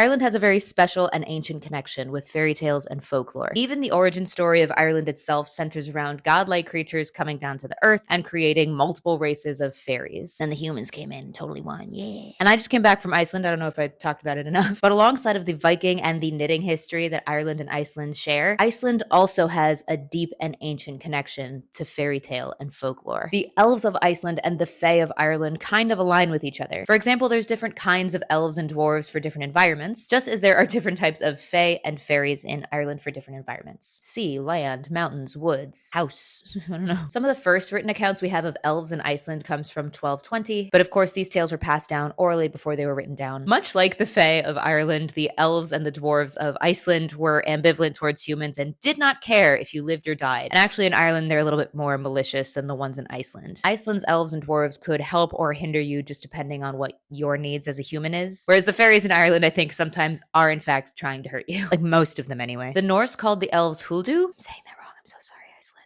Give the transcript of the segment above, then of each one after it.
Ireland has a very special and ancient connection with fairy tales and folklore. Even the origin story of Ireland itself centers around godlike creatures coming down to the earth and creating multiple races of fairies. And the humans came in and totally won, yeah. And I just came back from Iceland. I don't know if I talked about it enough, but alongside of the Viking and the knitting history that Ireland and Iceland share, Iceland also has a deep and ancient connection to fairy tale and folklore. The elves of Iceland and the fae of Ireland kind of align with each other. For example, there's different kinds of elves and dwarves for different environments, just as there are different types of fae and fairies in Ireland for different environments. Sea, land, mountains, woods, house. I don't know. Some of the first written accounts we have of elves in Iceland comes from 1220, but of course these tales were passed down orally before they were written down. Much like the fae of Ireland, the elves and the dwarves of Iceland were ambivalent towards humans and did not care if you lived or died. And actually in Ireland they're a little bit more malicious than the ones in Iceland. Iceland's elves and dwarves could help or hinder you just depending on what your needs as a human is. Whereas the fairies in Ireland, I think, sometimes are in fact trying to hurt you. Like most of them anyway. The Norse called the elves Huldu. I'm saying that wrong. I'm so sorry.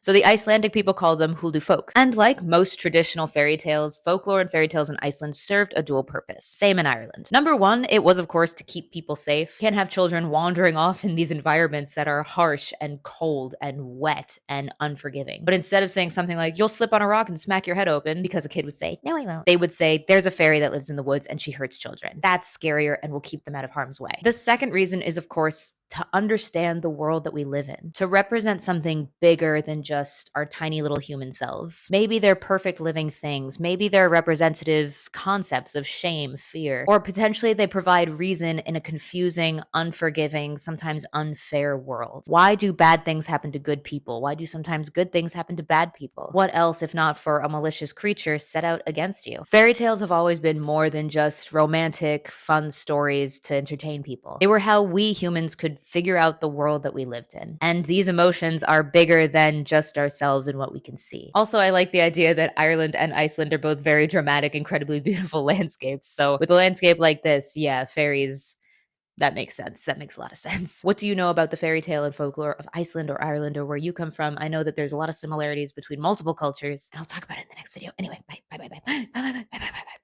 So the Icelandic people called them Huldu folk. And like most traditional fairy tales, folklore and fairy tales in Iceland served a dual purpose. Same in Ireland. Number one, it was of course to keep people safe. You can't have children wandering off in these environments that are harsh and cold and wet and unforgiving. But instead of saying something like, you'll slip on a rock and smack your head open, because a kid would say, no, I won't, they would say, there's a fairy that lives in the woods and she hurts children. That's scarier and will keep them out of harm's way. The second reason is, of course, to understand the world that we live in, to represent something bigger than just our tiny little human selves. Maybe they're perfect living things. Maybe they're representative concepts of shame, fear, or potentially they provide reason in a confusing, unforgiving, sometimes unfair world. Why do bad things happen to good people? Why do sometimes good things happen to bad people? What else if not for a malicious creature set out against you? Fairy tales have always been more than just romantic, fun stories to entertain people. They were how we humans could figure out the world that we lived in. And these emotions are bigger than just ourselves and what we can see. Also, I like the idea that Ireland and Iceland are both very dramatic, incredibly beautiful landscapes. So with a landscape like this, yeah, fairies, that makes sense. That makes a lot of sense. What do you know about the fairy tale and folklore of Iceland or Ireland or where you come from? I know that there's a lot of similarities between multiple cultures, and I'll talk about it in the next video. Anyway, bye, bye, bye, bye, bye, bye, bye, bye, bye, bye.